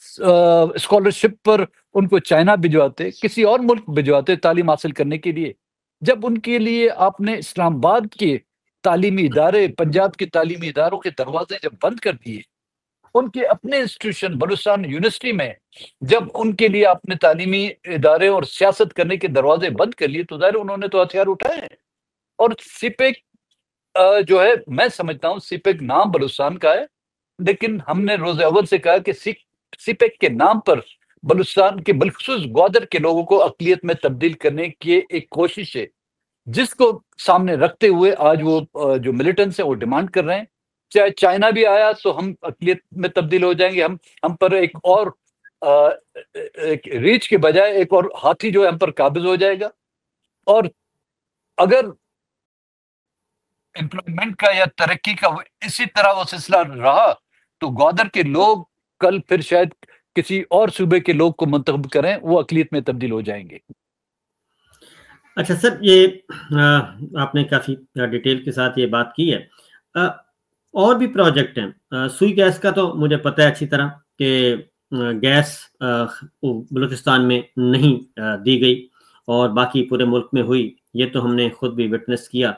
Scholarship پر ان کو China بھجواتے، کسی اور ملک بھجواتے تعلیم حاصل کرنے کے لیے، جب ان کے لیے آپ نے اسلام آباد کے تعلیمی ادارے، پنجاب کے تعلیمی اداروں کے دروازے جب بند کر دیے، ان کے اپنے انسٹیٹیوشن بلوچستان یونیورسٹی میں جب ان کے لیے اپنے تعلیمی ادارے اور سیاست کرنے کے دروازے بند کر لیے، تو ظاہر انہوں نے تو ہتھیار اٹھائے ہیں۔ اور سی پیک جو ہے، میں سمجھتا ہوں سی پیک نام بلوچستان کا ہے، لیکن ہم نے روز اول سے کہا کہ سی پیک کے نام پر بلوچستان کے بالخصوص گوادر کے لوگوں کو اقلیت میں تبدیل کرنے کی ایک کوشش ہے، جس کو سامنے رکھتے ہوئے آج وہ جو ملیٹنٹس ہیں وہ ڈیمانڈ کر رہے ہیں چاہے چائنا بھی آیا تو ہم اقلیت میں تبدیل ہو جائیں گے، ہم پر ایک اور ایک ریچھ کے بجائے ایک اور ہاتھی جو ہے ہم پر قابض ہو جائے گا۔ اور اگر امپلائمنٹ کا یا ترقی کا اسی طرح وہ سلسلہ رہا تو گوادر کے لوگ کل پھر شاید کسی اور صوبے کے لوگ کو منتخب کریں، وہ اقلیت میں تبدیل ہو جائیں گے۔ اچھا سر، یہ آپ نے کافی ڈیٹیل کے ساتھ یہ بات کی ہے۔ اور بھی پروجیکٹ ہیں، سوئی گیس کا تو مجھے پتہ ہے اچھی طرح کہ گیس بلوچستان میں نہیں دی گئی اور باقی پورے ملک میں ہوئی، یہ تو ہم نے خود بھی وٹنس کیا۔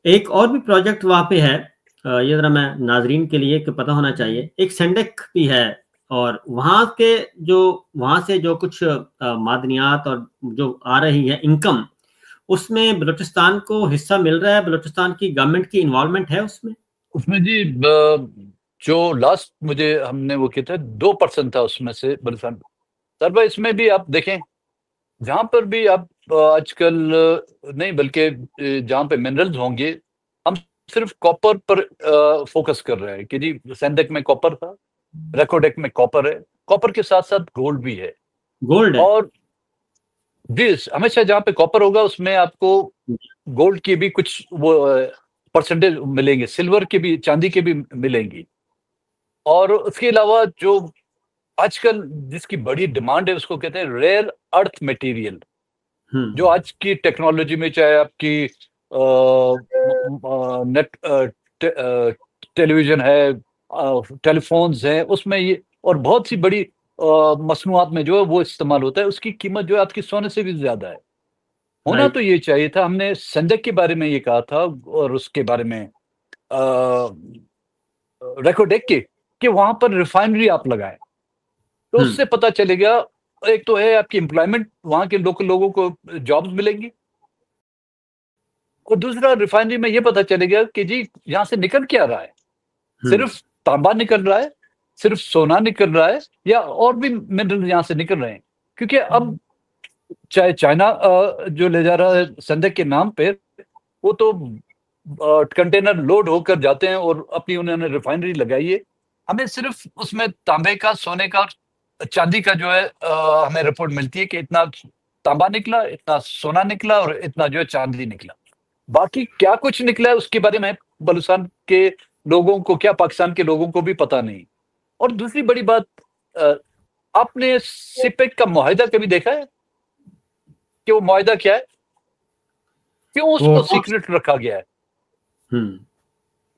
ایک اور بھی پروجیکٹ وہاں پہ ہے، یہ ذرا میں ناظرین کے لیے کہ پتہ ہونا چاہیے، ایک سینڈک بھی ہے، اور وہاں سے جو کچھ معدنیات اور جو آ رہی ہے انکم، اس میں بلوچستان کو حصہ مل رہا ہے، بلوچستان کی گورنمنٹ کی انوالومنٹ ہے اس میں جی جو لاسٹ مجھے ہم نے وہ کیا تھا 2% تھا اس میں سے بلوچستان۔ سر بھائی اس میں بھی آپ دیکھیں، جہاں پر بھی آپ آج کل نہیں بلکہ جہاں پہ منرلز ہوں گے، ہم صرف کاپر پر فوکس کر رہے ہیں کہ جی سینڈک میں کاپر تھا، ریکوڈیک میں کاپر ہے، کاپر کے ساتھ ساتھ گولڈ بھی ہے، گولڈ ہے، اور جی ہمیشہ جہاں پہ کاپر ہوگا اس میں آپ کو گولڈ کی بھی کچھ وہ پرسنٹیج ملیں گے، سلور کے بھی، چاندی کے بھی ملیں گی۔ اور اس کے علاوہ جو آج کل جس کی بڑی ڈیمانڈ ہے اس کو کہتے ہیں ریئر ارتھ میٹیریل، جو آج کی ٹیکنالوجی میں چاہے آپ کی نیٹ ٹیلی ویژن ہے، ٹیلی فونز ہیں، اس میں یہ اور بہت سی بڑی مصنوعات میں جو ہے وہ استعمال ہوتا ہے، اس کی قیمت جو ہے آپ کی سونے سے بھی زیادہ ہے۔ ہونا تو یہ چاہیے تھا، ہم نے سندک کے بارے میں یہ کہا تھا اور اس کے بارے میں ریکوڈیک کے کہ وہاں پر ریفائنری آپ لگائیں تو اس سے پتہ چلے گا، ایک تو ہے آپ کی امپلائمنٹ، وہاں کے لوکل لوگوں کو جابز ملیں گی، اور دوسرا ریفائنری میں یہ پتہ چلے گا کہ جی یہاں سے نکل کیا رہا ہے، صرف تانبا نکل رہا ہے، صرف سونا نکل رہا ہے، یا اور بھی منرل یہاں سے نکل رہے ہیں، کیونکہ اب چاہے چائنا جو لے جا رہا ہے سندک کے نام پہ، وہ تو کنٹینر لوڈ ہو کر جاتے ہیں اور اپنی انہوں نے ریفائنری لگائی ہے، ہمیں صرف اس میں تانبے کا، سونے کا، چاندی کا جو ہے ہمیں رپورٹ ملتی ہے کہ اتنا تانبا نکلا، اتنا سونا نکلا اور اتنا جو ہے چاندی نکلا، باقی کیا کچھ نکلا ہے اس کے بارے میں بلوچستان کے لوگوں کو کیا، پاکستان کے لوگوں کو بھی پتہ نہیں۔ اور دوسری بڑی بات، آپ نے سپیک کا معاہدہ کبھی دیکھا ہے کہ وہ معاہدہ کیا ہے، کیوں اس کو سیکرٹ رکھا گیا ہے؟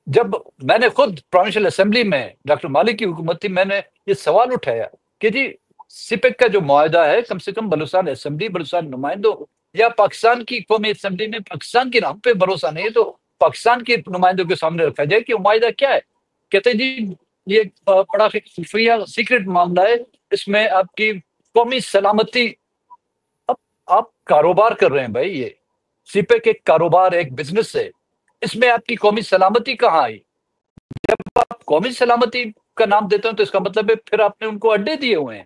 جب میں نے خود پروونشل اسمبلی میں ڈاکٹر مالک کی حکومت تھی، میں نے یہ سوال اٹھایا کہ جی سپیک کا جو معاہدہ ہے، کم سے کم بلوچستان اسمبلی، بلوچستان نمائندوں یا پاکستان کی قومی اسمبلی میں پاکستان کے نام پہ بھروسہ نہیں ہے تو پاکستان کے نمائندوں کے سامنے رکھا جائے کہ وہ معاہدہ کیا ہے۔ کہتے ہیں جی یہ بڑا خفیہ سیکرٹ معاملہ ہے، اس میں آپ کی قومی سلامتی، اب آپ کاروبار کر رہے ہیں بھائی، یہ سپیک ایک کاروبار، ایک بزنس ہے، اس میں آپ کی قومی سلامتی کہاں آئی؟ جب آپ قومی سلامتی کا نام دیتے ہیں تو اس کا مطلب ہے پھر آپ نے ان کو اڈے دیے ہوئے ہیں،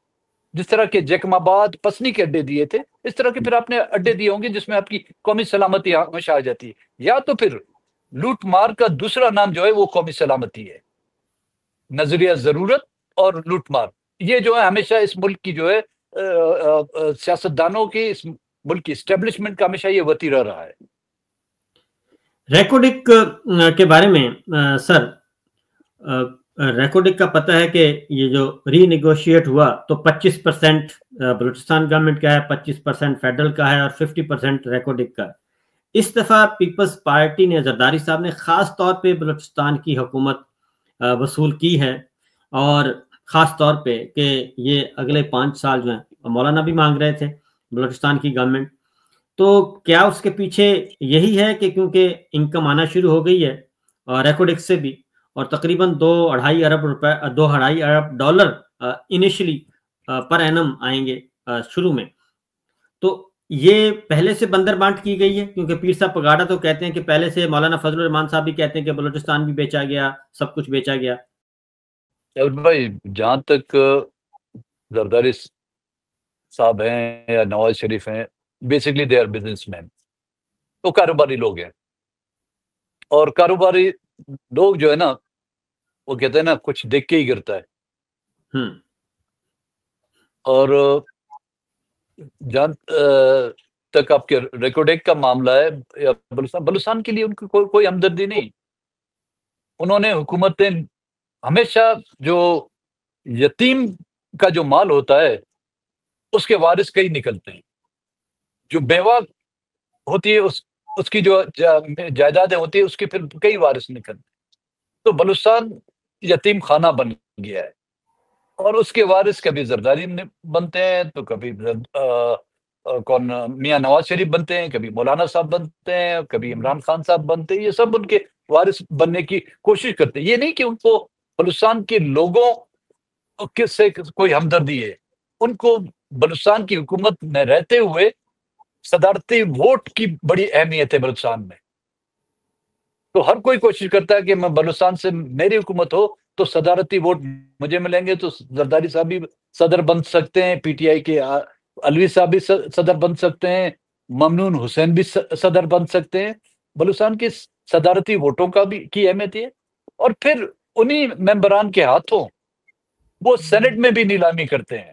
جس طرح کے جیکم آباد، پسنی کے اڈے دیے تھے، اس طرح کے پھر آپ نے اڈے دیے ہوں گے جس میں آپ کی قومی سلامتی ہمیشہ آ جاتی ہے، یا تو پھر لوٹ مار کا دوسرا نام جو ہے وہ قومی سلامتی ہے، نظریہ ضرورت اور لوٹ مار، یہ جو ہے ہمیشہ اس ملک کی جو ہے سیاستدانوں کی، اس ملک کی اسٹیبلشمنٹ کا ہمیشہ یہ وتیرہ رہا ہے۔ ریکوڈک کے بارے میں سر، ریکوڈک کا پتہ ہے کہ یہ جو ری نیگوشیٹ ہوا تو 25% بلوچستان گورنمنٹ کا ہے، 25% فیڈرل کا ہے اور 50% ریکوڈک کا۔ اس دفعہ پیپلز پارٹی نے، زرداری صاحب نے خاص طور پہ بلوچستان کی حکومت وصول کی ہے، اور خاص طور پہ کہ یہ اگلے 5 سال جو ہیں مولانا بھی مانگ رہے تھے بلوچستان کی گورنمنٹ، تو کیا اس کے پیچھے یہی ہے کہ کیونکہ انکم آنا شروع ہو گئی ہے ریکارڈ ایکس سے بھی، اور تقریباً 2.5 ارب ڈالر انیشلی پر اینم آئیں گے شروع میں، تو یہ پہلے سے بندر بانٹ کی گئی ہے؟ کیونکہ پیر صاحب پگاڑا تو کہتے ہیں کہ پہلے سے، مولانا فضل الرحمان صاحب بھی کہتے ہیں کہ بلوچستان بھی بیچا گیا، سب کچھ بیچا گیا۔ بھائی جہاں تک زرداری صاحب ہیں یا نواز شریف ہیں، basically they are business man, وہ کاروباری لوگ ہیں، اور کاروباری لوگ جو ہے نا وہ کہتے ہیں نا کچھ دیکھ کے ہی گرتا ہے، اور جہاں تک آپ کے ریکارڈ ایک کا معاملہ ہے یا بلوچستان کے لیے ان کو کوئی ہمدردی نہیں۔ انہوں نے حکومتیں ہمیشہ جو یتیم کا جو مال ہوتا ہے اس کے وارث کئی نکلتے ہیں، جو بیوہ ہوتی ہے اس کی جو جائیدادیں ہوتی ہے اس کے پھر کئی وارث نکلتے ہیں۔ تو بلوچستان یتیم خانہ بن گیا ہے، اور اس کے وارث کبھی زرداری بنتے ہیں، تو کبھی میاں نواز شریف بنتے ہیں، کبھی مولانا صاحب بنتے ہیں، کبھی عمران خان صاحب بنتے ہیں۔ یہ سب ان کے وارث بننے کی کوشش کرتے ہیں۔ یہ نہیں کہ ان کو بلوچستان کے لوگوں سے کوئی ہمدردی ہے، ان کو بلوچستان کی حکومت میں رہتے ہوئے صدارتی ووٹ کی بڑی اہمیت ہے بلوچستان میں۔ تو ہر کوئی کوشش کرتا ہے کہ میں بلوچستان سے میری حکومت ہو تو صدارتی ووٹ مجھے ملیں گے، تو زرداری صاحب بھی صدر بن سکتے ہیں، پی ٹی آئی کے علوی صاحب بھی صدر بن سکتے ہیں، ممنون حسین بھی صدر بن سکتے ہیں۔ بلوچستان کے صدارتی ووٹوں کا بھی کی اہمیت ہے، اور پھر انہی ممبران کے ہاتھوں وہ سینٹ میں بھی نیلامی کرتے ہیں،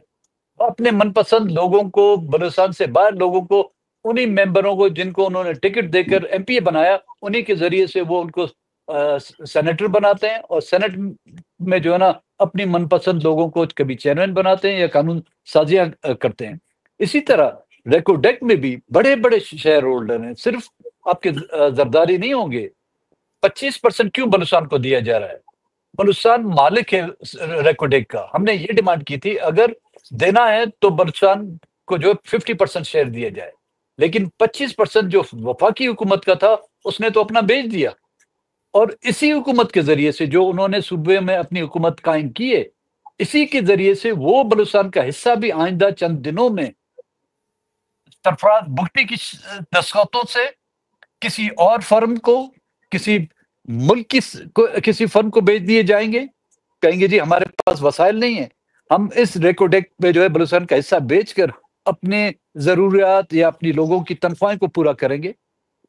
اپنے من پسند لوگوں کو، بلوچستان سے باہر لوگوں کو، انہی ممبروں کو جن کو انہوں نے ٹکٹ دے کر ایم پی اے بنایا، انہی کے ذریعے سے وہ ان کو سینیٹر بناتے ہیں، اور سینٹ میں جو ہے نا اپنی من پسند لوگوں کو کبھی چیئرمین بناتے ہیں یا قانون سازیاں کرتے ہیں۔ اسی طرح ریکوڈیک میں بھی بڑے بڑے شیئر ہولڈر ہیں، صرف آپ کے زرداری نہیں ہوں گے۔ 25% کیوں بلوچستان کو دیا جا رہا ہے؟ بلوچستان مالک ہے ریکوڈیک کا۔ ہم نے یہ ڈیمانڈ کی تھی اگر دینا ہے تو بلوچستان کو جو 50% شیئر دیا جائے، لیکن 25% جو وفاقی حکومت کا تھا اس نے تو اپنا بیچ دیا، اور اسی حکومت کے ذریعے سے جو انہوں نے صوبے میں اپنی حکومت قائم کی ہے، اسی کے ذریعے سے وہ بلوچستان کا حصہ بھی آئندہ چند دنوں میں سرفراز بگٹی کی دستخطوں سے کسی اور فرم کو، کسی ملک کی کسی فرم کو بیچ دیے جائیں گے۔ کہیں گے جی ہمارے پاس وسائل نہیں ہیں، ہم اس ریکوڈیک پہ جو ہے بلوچستان کا حصہ بیچ کر اپنے ضروریات یا اپنی لوگوں کی تنخواہیں کو پورا کریں گے۔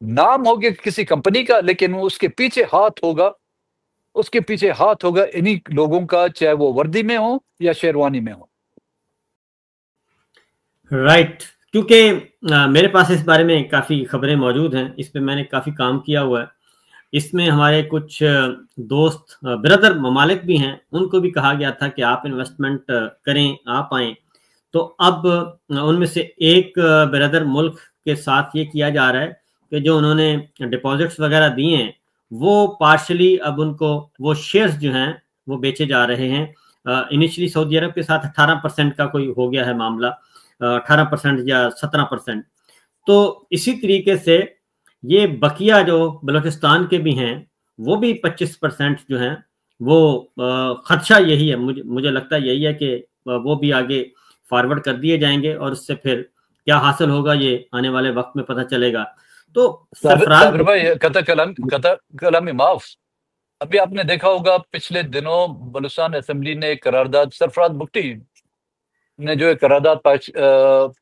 نام ہوگا کسی کمپنی کا، لیکن اس کے پیچھے ہاتھ ہوگا، اس کے پیچھے ہاتھ ہوگا انہی لوگوں کا، چاہے وہ وردی میں ہو یا شیروانی میں ہو۔ رائٹ، کیونکہ میرے پاس اس بارے میں کافی خبریں موجود ہیں، اس پہ میں نے کافی کام کیا ہوا ہے۔ اس میں ہمارے کچھ دوست بردر ممالک بھی ہیں، ان کو بھی کہا گیا تھا کہ آپ انویسٹمنٹ کریں، آپ آئیں، تو اب ان میں سے ایک بردر ملک کے ساتھ یہ کیا جا رہا ہے کہ جو انہوں نے ڈپازٹس وغیرہ دیے ہیں وہ پارشلی اب ان کو وہ شیئرز جو ہیں وہ بیچے جا رہے ہیں۔ انیشلی سعودی عرب کے ساتھ 18% کا کوئی ہو گیا ہے معاملہ، 18% یا 17%۔ تو اسی طریقے سے یہ بقیہ جو بلوچستان کے بھی ہیں وہ بھی 25% جو ہیں وہ خدشہ یہی ہے، مجھے لگتا ہے یہی ہے کہ وہ بھی آگے فارورڈ کر دیے جائیں گے، اور اس سے پھر کیا حاصل ہوگا یہ آنے والے وقت میں پتہ چلے گا۔ تو صابر بھائی قطع کلامی معاف، ابھی آپ نے دیکھا ہوگا پچھلے دنوں بلوچستان اسمبلی نے ایک قرارداد، سرفراز بگٹی نے جو ایک قرارداد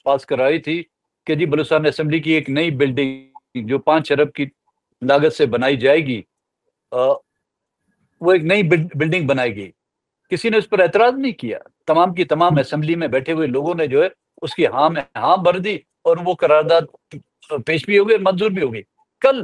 پاس کرائی تھی کہ جی بلوچستان اسمبلی کی ایک نئی بلڈنگ جو 5 ارب کی لاگت سے بنائی جائے گی، وہ ایک نئی بلڈنگ بنائے گی۔ کسی نے اس پر اعتراض نہیں کیا، تمام کی تمام اسمبلی میں بیٹھے ہوئے لوگوں نے جو ہے اس کی ہاں میں ہاں بھر دی، اور وہ قرارداد پیش بھی ہو گئی، منظور بھی ہو گئی۔ کل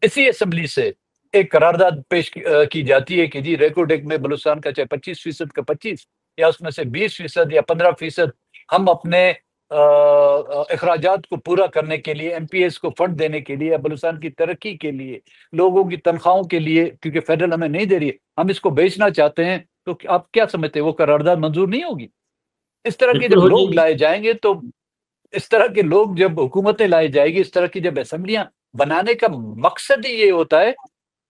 اسی اسمبلی سے ایک قرارداد پیش کی جاتی ہے کہ جی ریکوڈیک میں بلوچستان کا چاہے 25% کا 25 یا اس میں سے 20% یا 15% ہم اپنے اخراجات کو پورا کرنے کے لیے، ایم پی ایس کو فنڈ دینے کے لیے، بلوچستان کی ترقی کے لیے، لوگوں کی تنخواہوں کے لیے، کیونکہ فیڈرل ہمیں نہیں دے رہی ہے، ہم اس کو بیچنا چاہتے ہیں تو آپ کیا سمجھتے ہیں وہ قرارداد منظور نہیں ہوگی؟ اس طرح کے بالکل جب ہو لوگ جائے گی۔ لائے جائیں گے تو اس طرح کے لوگ جب حکومتیں لائی جائے گی، اس طرح کی جب اسمبلیاں بنانے کا مقصد ہی یہ ہوتا ہے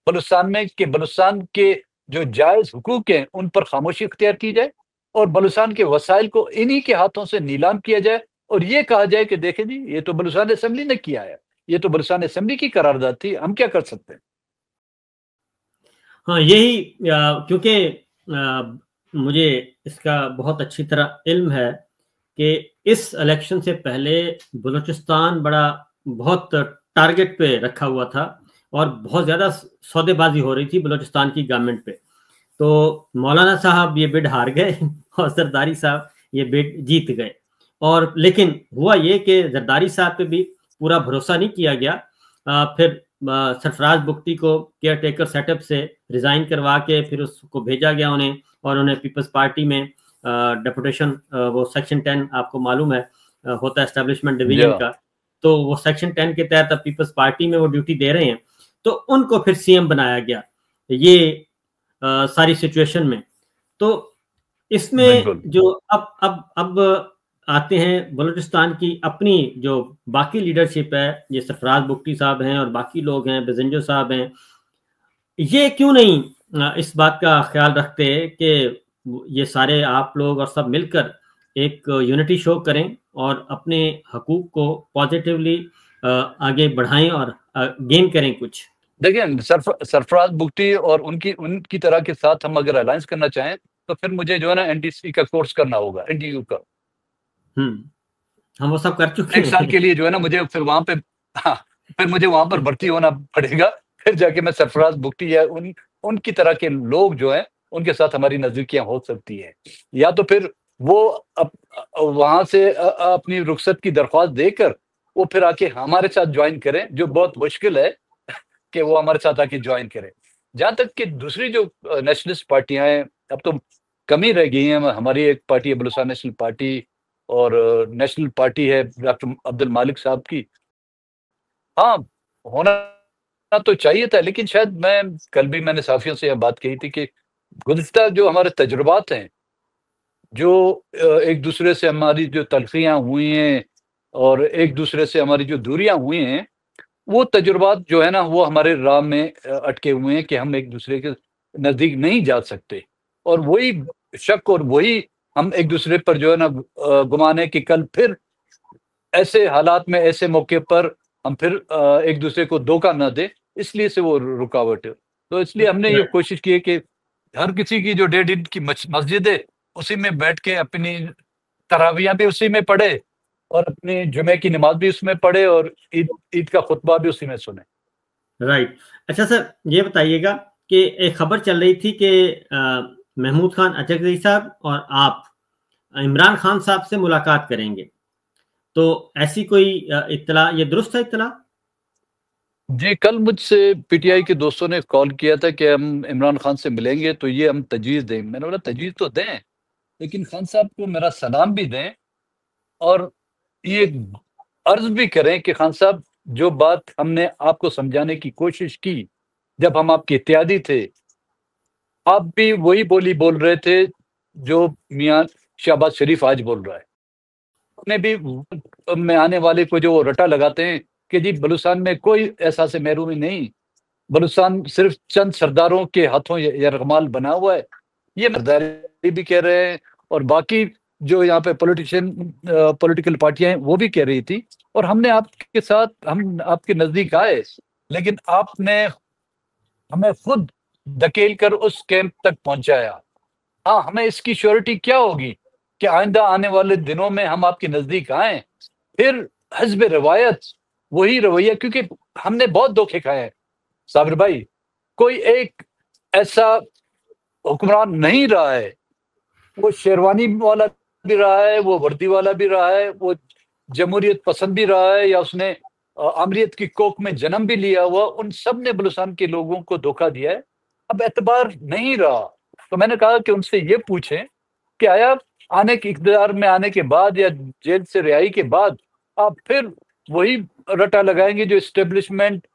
بلوچستان میں کہ بلوچستان کے جو جائز حقوق ہیں ان پر خاموشی اختیار کی جائے اور بلوچستان کے وسائل کو انہی کے ہاتھوں سے نیلام کیا جائے اور یہ کہا جائے کہ دیکھیں جی یہ تو بلوچستان اسمبلی نے کیا ہے، یہ تو بلوچستان اسمبلی کی قرارداد تھی، ہم کیا کر سکتے ہیں؟ ہاں یہی کیونکہ مجھے اس کا بہت اچھی طرح علم ہے کہ اس الیکشن سے پہلے بلوچستان بہت ٹارگٹ پہ رکھا ہوا تھا اور بہت زیادہ سودے بازی ہو رہی تھی بلوچستان کی گورنمنٹ پہ۔ تو مولانا صاحب یہ بڈ ہار گئے اور زرداری صاحب یہ بڈ جیت گئے، اور لیکن ہوا یہ کہ زرداری صاحب پہ بھی پورا بھروسہ نہیں کیا گیا۔ پھر سرفراز بگٹی کو کیئر ٹیکر سیٹ اپ سے ریزائن کروا کے پھر اس کو بھیجا گیا انہیں، اور انہیں پیپلز پارٹی میں ڈیپوٹیشن، وہ سیکشن 10 آپ کو معلوم ہے ہوتا ہے اسٹیبلشمنٹ ڈویژن کا، تو وہ سیکشن 10 کے تحت اب پیپلز پارٹی میں وہ ڈیوٹی دے رہے ہیں، تو ان کو پھر سی ایم بنایا گیا یہ ساری سچویشن میں۔ تو اس میں بالکل جو اب آتے ہیں بلوچستان کی اپنی جو باقی لیڈرشپ ہے، یہ سرفراز بگٹی صاحب ہیں اور باقی لوگ ہیں، بزنجو صاحب ہیں، یہ کیوں نہیں اس بات کا خیال رکھتے کہ یہ سارے آپ لوگ اور سب مل کر ایک یونٹی شو کریں اور اپنے حقوق کو پازیٹیولی آگے بڑھائیں اور گین کریں کچھ؟ دیکھیں سرفراز بگٹی اور ان کی طرح کے ساتھ ہم اگر الائنس کرنا چاہیں تو پھر مجھے جو ہے نا این ٹی سی کا کورس کرنا ہوگا، این ٹی یو کا، ہم وہ سب کر چکے 1 سال ہیں۔ کے لیے جو ہے نا مجھے پھر وہاں پہ پھر مجھے وہاں پر بھرتی ہونا پڑے گا، پھر جا کے میں سرفراز بگٹی یا ان کی طرح کے لوگ جو ہیں ان کے ساتھ ہماری نزدیکیاں ہو سکتی ہیں، یا تو پھر وہ وہاں سے اپنی رخصت کی درخواست دے کر وہ پھر آ کے ہمارے ساتھ جوائن کریں، جو بہت مشکل ہے کہ وہ ہمارے ساتھ آ کے جوائن کریں۔ جہاں تک کہ دوسری جو نیشنلسٹ پارٹیاں ہیں اب تو کم ہی رہ گئی ہیں، ہماری ایک پارٹی ہے بلوچستان نیشنل پارٹی اور نیشنل پارٹی ہے ڈاکٹر عبد المالک صاحب کی، ہاں ہونا تو چاہیے تھا، لیکن شاید کل بھی میں نے صحافیوں سے یہ بات کہی تھی کہ گزشتہ جو ہمارے تجربات ہیں، جو ایک دوسرے سے ہماری جو تلخیاں ہوئی ہیں اور ایک دوسرے سے ہماری جو دوریاں ہوئی ہیں، وہ تجربات جو ہے نا وہ ہمارے راہ میں اٹکے ہوئے ہیں کہ ہم ایک دوسرے کے نزدیک نہیں جا سکتے، اور وہی شک اور وہی ہم ایک دوسرے پر جو ہے نا گمانے کہ کل پھر ایسے حالات میں ایسے موقع پر ہم پھر ایک دوسرے کو دھوکہ نہ دے، اس لیے سے وہ رکاوٹ ہے۔ تو اس لیے ہم نے یہ کوشش کی ہے کہ ہر کسی کی جو 1.5 انچ کی مسجد ہے اسی میں بیٹھ کے اپنی تراویحیں بھی اسی میں پڑھے اور اپنی جمعے کی نماز بھی اس میں پڑھے اور عید کا خطبہ بھی اسی میں سنے۔ رائٹ۔ اچھا سر، یہ بتائیے گا کہ ایک خبر چل رہی تھی کہ محمود خان اچکزئی صاحب اور آپ عمران خان صاحب سے ملاقات کریں گے، تو ایسی کوئی اطلاع، یہ درست ہے اطلاع؟ جی، کل مجھ سے پی ٹی آئی کے دوستوں نے کال کیا تھا کہ ہم عمران خان سے ملیں گے تو یہ ہم تجویز دیں۔ میں نے بولا تجویز تو دیں، لیکن خان صاحب کو میرا سلام بھی دیں اور یہ عرض بھی کریں کہ خان صاحب جو بات ہم نے آپ کو سمجھانے کی کوشش کی جب ہم آپ کے اتحادی تھے، آپ بھی وہی بولی بول رہے تھے جو میاں شہباز شریف آج بول رہا ہے۔ نے بھی میں آنے والے کو جو رٹا لگاتے ہیں کہ جی بلوچستان میں کوئی احساس محرومی نہیں، بلوچستان صرف چند سرداروں کے ہاتھوں یرغمال بنا ہوا ہے، یہ مرداری بھی کہہ رہے ہیں، اور باقی جو یہاں پہ پولیٹیکل پارٹیاں ہیں وہ بھی کہہ رہی تھی، اور ہم نے آپ کے ساتھ، ہم آپ کے نزدیک آئے، لیکن آپ نے ہمیں خود دھکیل کر اس کیمپ تک پہنچایا۔ ہاں، ہمیں اس کی شیورٹی کیا ہوگی کہ آئندہ آنے والے دنوں میں ہم آپ کے نزدیک آئیں، پھر حزب روایت وہی رویہ، کیونکہ ہم نے بہت دھوکے کھائے ہیں صابر بھائی، کوئی ایک ایسا حکمران نہیں رہا ہے، وہ شیروانی والا بھی رہا ہے، وہ وردی والا بھی رہا ہے، وہ جمہوریت پسند بھی رہا ہے، یا اس نے آمریت کی کوکھ میں جنم بھی لیا ہوا، ان سب نے بلوچستان کے لوگوں کو دھوکہ دیا ہے، اب اعتبار نہیں رہا۔ تو میں نے کہا کہ ان سے یہ پوچھیں کہ آیا آنے کے اقتدار میں آنے کے بعد یا جیل سے رہائی کے بعد آپ پھر وہی رٹا لگائیں گے جو اسٹیبلشمنٹ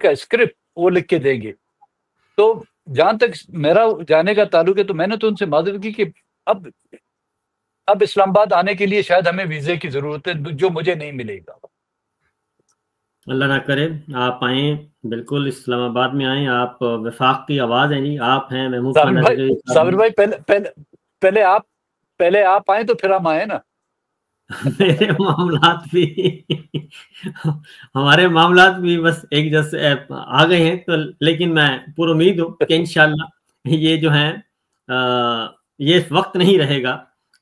کا اسکرپٹ وہ لکھ کے دیں گے؟ تو جہاں تک میرا جانے کا تعلق ہے تو میں نے تو ان سے معذرت کی کہ اب اسلام آباد آنے کے لیے شاید ہمیں ویزے کی ضرورت ہے، جو مجھے نہیں ملے گا۔ اللہ نہ کرے، آپ آئیں، بالکل اسلام آباد میں آئیں، آپ وفاق کی آواز ہیں جی، آپ ہیں، محمود خان صابر بھائی پہلے آپ آئیں تو پھر ہم آئیں نا۔ میرے معاملات بھی ہمارے معاملات بھی بس ایک جیسے آ گئے ہیں، تو لیکن میں پور امید ہوں کہ انشاءاللہ یہ جو ہیں یہ وقت نہیں رہے گا،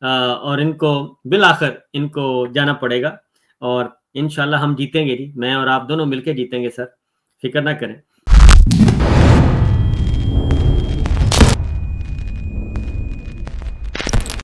اور ان کو بالآخر ان کو جانا پڑے گا، اور انشاءاللہ ہم جیتیں گے جی، میں اور آپ دونوں مل کے جیتیں گے سر، فکر نہ کریں۔